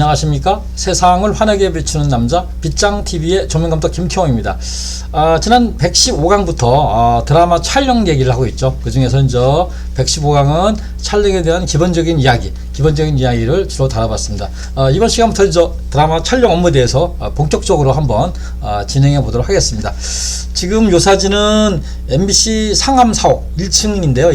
안녕하십니까? 세상을 환하게 비추는 남자 빗장TV의 조명감독 김태형입니다. 지난 115강부터 드라마 촬영 얘기를 하고 있죠. 그 중에서 이제 115강은 촬영에 대한 기본적인 이야기를 주로 다뤄봤습니다. 이번 시간부터 이제 드라마 촬영 업무에 대해서 본격적으로 한번 진행해 보도록 하겠습니다. 지금 요 사진은 MBC 상암 사옥 1층인데요.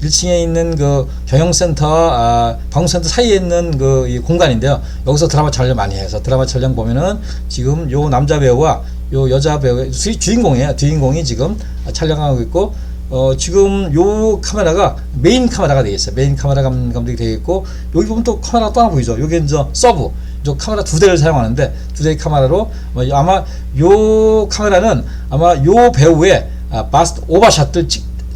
1층에 있는 그 경영센터, 방송센터 사이에 있는 이 공간인데요. 여기서 드라마 촬영 많이 해서 드라마 촬영 보면은 지금 요 남자 배우와 요 여자 배우 주인공이에요. 주인공이 지금 촬영하고 있고, 지금 요 카메라가 메인 카메라가 되어 있어요. 메인 카메라 감독이 되어 있고, 여기 보면 또 카메라가 또 하나 보이죠. 여기 이제 서브. 저 카메라 두 대를 사용하는데, 두 대의 카메라로 아마 요 카메라는 아마 요 배우의 바스트 오버샷들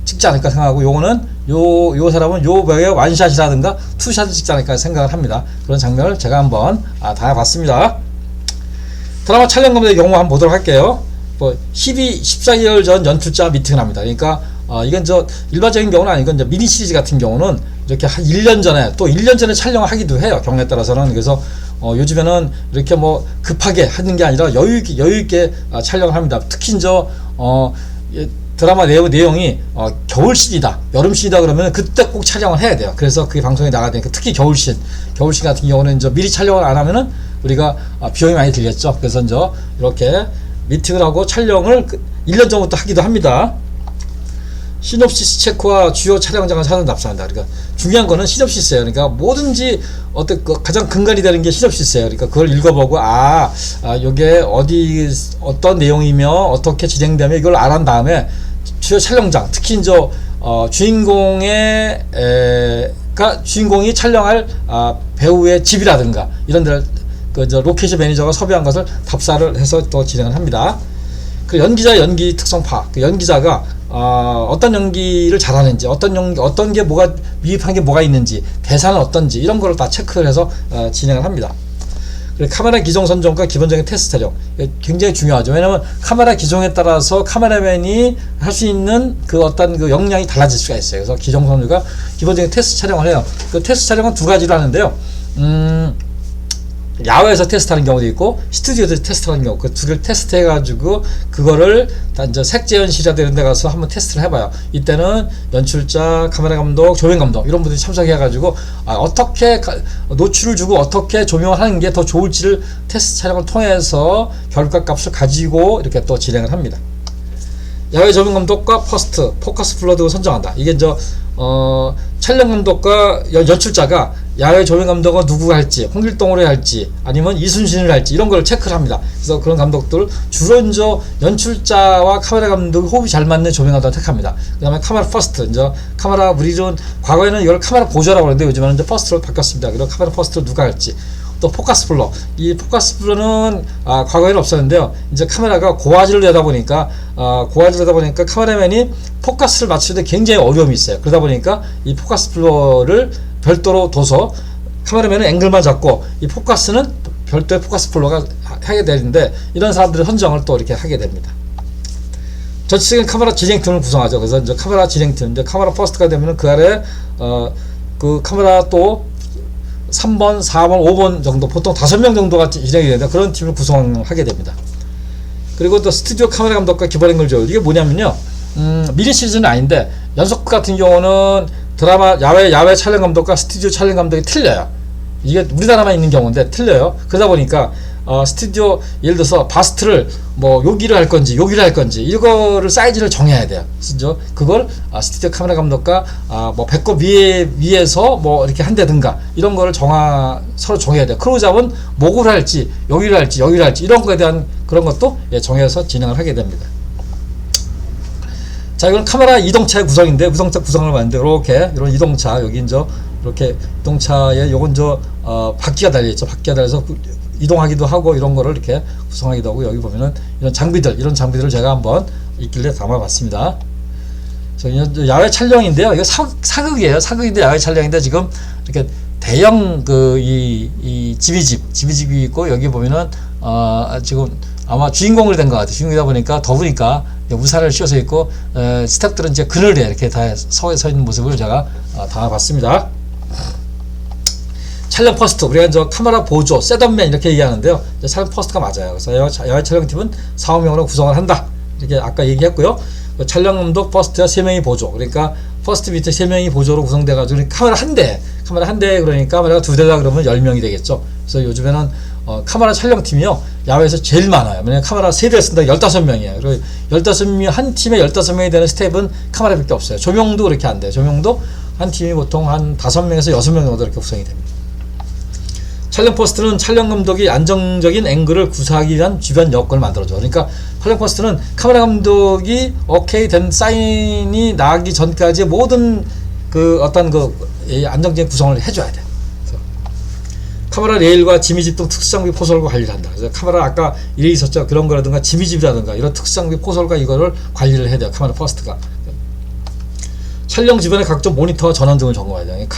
찍지 않을까 생각하고, 요거는 요 사람은 요 배우의 완샷이라든가 투샷을 찍지 않을까 생각을 합니다. 그런 장면을 제가 한번 다뤄봤습니다. 드라마 촬영 검색의 경우 한번 보도록 할게요. 14개월 전 연출자 미팅을 합니다. 그러니까 이건 일반적인 경우는 아니고 이제 미니 시리즈 같은 경우는 이렇게 한 1년 전에 또 1년 전에 촬영을 하기도 해요. 경우에 따라서는. 그래서 요즘에는 이렇게 급하게 하는 게 아니라 여유 있게 촬영을 합니다. 특히 드라마 내용이 겨울씬이다, 여름씬이다 그러면 그때 꼭 촬영을 해야 돼요. 그래서 그게 방송에 나가야 되니까, 특히 겨울씬 같은 경우는 미리 촬영을 안 하면은 우리가 비용이 많이 들겠죠. 그래서 이렇게 미팅을 하고 촬영을 1년 전부터 하기도 합니다. 시놉시스 체크와 주요 촬영장을 사전 답사한다. 그러니까 중요한 거는 시놉시스예요. 그러니까 뭐든지 가장 근간이 되는 게 시놉시스예요. 그러니까 그걸 읽어보고 요게 어떤 내용이며 어떻게 진행되며 이걸 알아낸 다음에 주요 촬영장, 특히 주인공이 촬영할 배우의 집이라든가 이런 데를 로케이션 매니저가 섭외한 것을 답사를 해서 또 진행을 합니다. 그 연기자 연기 특성 파악. 그 연기자가 어떤 연기를 잘하는지, 어떤 게 미흡한 게 뭐가 있는지, 대사는 어떤지 이런 거를 다 체크를 해서 진행을 합니다. 그리고 카메라 기종 선정과 기본적인 테스트 촬영 굉장히 중요하죠. 왜냐하면 카메라 기종에 따라서 카메라맨이 할 수 있는 어떤 역량이 달라질 수가 있어요. 그래서 기종 선정과 기본적인 테스트 촬영을 해요. 그 테스트 촬영은 두 가지로 하는데요. 야외에서 테스트하는 경우도 있고 스튜디오에서 테스트하는 경우, 그 두 개를 테스트해가지고 그거를 색재현실이라 되는 데 가서 한번 테스트를 해봐요. 이때는 연출자, 카메라 감독, 조명 감독 이런 분들이 참석해가지고 어떻게 노출을 주고 어떻게 조명을 하는 게 더 좋을지를 테스트 촬영을 통해서 결과값을 가지고 이렇게 또 진행을 합니다. 야외 조명 감독과 포커스 블러 등을 선정한다. 이게 촬영 감독과 연출자가 야외 조명 감독은 누구가 할지, 홍길동으로 할지 아니면 이순신을 할지 이런 걸 체크를 합니다. 그래서 그런 감독들 주로 연출자와 카메라 감독이 호흡이 잘 맞는 조명 감독을 택합니다. 그 다음에 카메라 퍼스트, 카메라 우리는 과거에는 이걸 카메라 보조라고 하는데 요즘에는 퍼스트로 바뀌었습니다. 그리고 카메라 퍼스트를 누가 할지, 또 포커스 블러. 이 포커스 블러는 과거에는 없었는데요. 이제 카메라가 고화질을 내다 보니까 카메라맨이 포커스를 맞추는데 굉장히 어려움이 있어요. 그러다 보니까 이 포커스 블러를 별도로 둬서 카메라맨은 앵글만 잡고 이 포커스는 별도의 포커스 블러가 하게 되는데, 이런 사람들의 선정을 또 이렇게 하게 됩니다. 전체적인 카메라 진행팀을 구성하죠. 그래서 카메라 진행팀, 카메라 퍼스트가 되면은 그 아래 그 카메라 또 3번, 4번, 5번 정도, 보통 5명 정도가 진행이 되는데 그런 팀을 구성하게 됩니다. 그리고 또 스튜디오 카메라 감독과 기본 앵글 조율. 이게 뭐냐면요, 미니 시리즈는 아닌데 연속 같은 경우는 드라마 야외 촬영 감독과 스튜디오 촬영 감독이 틀려요. 이게 우리나라만 있는 경우인데 틀려요. 그러다 보니까 스튜디오, 예를 들어서 바스트를 여기를 할 건지 이거를 사이즈를 정해야 돼요. 그래서 그걸 스튜디오 카메라 감독과 배꼽 위에서 이렇게 한다든가 이런 거를 서로 정해야 돼요. 크로즈업은 목을 할지 여기를 할지 이런 거에 대한 그런 것도 정해서 진행을 하게 됩니다. 자, 이건 카메라 이동차의 구성인데, 이동차 구성을 봤는데 이런 이동차, 여기 이렇게 이동차에 요건 바퀴가 달려있죠. 바퀴가 달려서 이동하기도 하고 이런 거를 이렇게 구성하기도 하고, 여기 보면은 이런 장비들을 제가 한번 있길래 담아봤습니다. 야외 촬영인데요. 이거 사극이에요. 사극인데 야외 촬영인데 지금 이렇게 대형 이 지비집이 있고, 여기 보면은 지금 아마 주인공을 된 것 같아요. 주인공이다 보니까 더우니까 우산을 씌워서 있고, 스태프들은 이제 그늘에 이렇게 다 서 있는 모습을 제가 담아봤습니다. 촬영 퍼스트, 우리가 저 카메라 보조, 셋업맨 이렇게 얘기하는데요. 촬영 퍼스트가 맞아요. 그래서 야외 촬영팀은 4, 5명으로 구성을 한다. 이렇게 아까 얘기했고요. 촬영 감독 퍼스트와 3명이 보조. 그러니까 퍼스트 밑에 3명이 보조로 구성돼가지고 카메라 한 대 그러니까 카메라가 2대다 그러면 10명이 되겠죠. 그래서 요즘에는 카메라 촬영팀이요. 야외에서 제일 많아요. 왜냐면 카메라 3대를 쓴다 15명이에요. 그리고 15명, 한 팀에 15명이 되는 스텝은 카메라밖에 없어요. 조명도 그렇게 안 돼요. 조명도 한 팀이 보통 한 5명에서 6명 정도 이렇게 구성이 됩니다. 촬영 퍼스트는 촬영 감독이 안정적인 앵글을 구사하기 위한 주변 여건을 만들어줘. 그러니까 촬영 퍼스트는 카메라 감독이 오케이 된 사인이 나기 전까지 모든 그 어떤 안정적인 구성을 해줘야 돼. 카메라 레일과 지미집 등 특수장비 포설과 관리를 한다. 그래서 카메라 아까 일이 있었죠. 그런 거라든가 지미집이라든가 이런 특수장비 포설과 이거를 관리를 해야 돼요. 카메라 퍼스트가. 촬영 주변의 각종 모니터와 전원 등을 점검해야 돼요.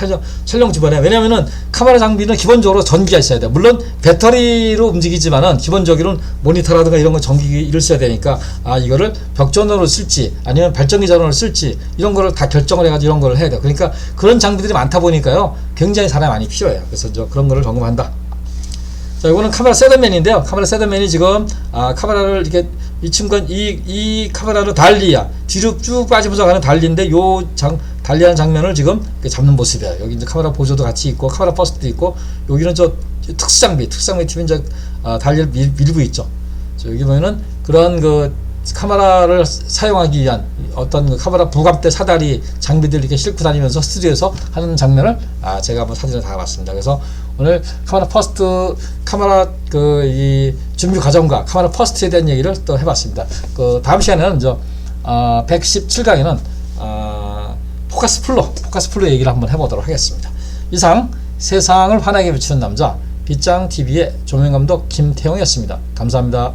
촬영 주변에, 왜냐면은 카메라 장비는 기본적으로 전기가 있어야 돼요. 물론 배터리로 움직이지만은 기본적으로는 모니터라든가 이런 거 전기를 써야 되니까 이거를 벽전원으로 쓸지 아니면 발전기 전원을 쓸지 이런 거를 다 결정을 해가지고 이런 거를 해야 돼요. 그러니까 그런 장비들이 많다 보니까요 굉장히 사람이 많이 필요해요. 그래서 그런 거를 점검한다. 자, 이거는 카메라 셋업맨인데요. 카메라 셋업맨이 지금 카메라를 이렇게 이 친구는 이 카메라는 달리야 뒤로 쭉 빠지면서 가는 달리인데 달리하는 장면을 지금 잡는 모습이에요. 여기 이제 카메라 보조도 같이 있고 카메라 퍼스트도 있고 여기는 저 특수장비 팀이 이제 달리를 밀고 있죠. 여기 보면은 그런 카메라를 사용하기 위한 어떤 카메라 부감대 사다리 장비들 이렇게 싣고 다니면서 스튜디오에서 하는 장면을 제가 한번 사진을 담아봤습니다. 그래서 오늘 카메라 퍼스트 카메라 이 준비 과정과 카메라 퍼스트에 대한 얘기를 또 해봤습니다. 다음 시간에는 117강에는 포커스 플로 얘기를 한번 해보도록 하겠습니다. 이상 세상을 환하게 비추는 남자 빗장TV의 조명감독 김태용이었습니다. 감사합니다.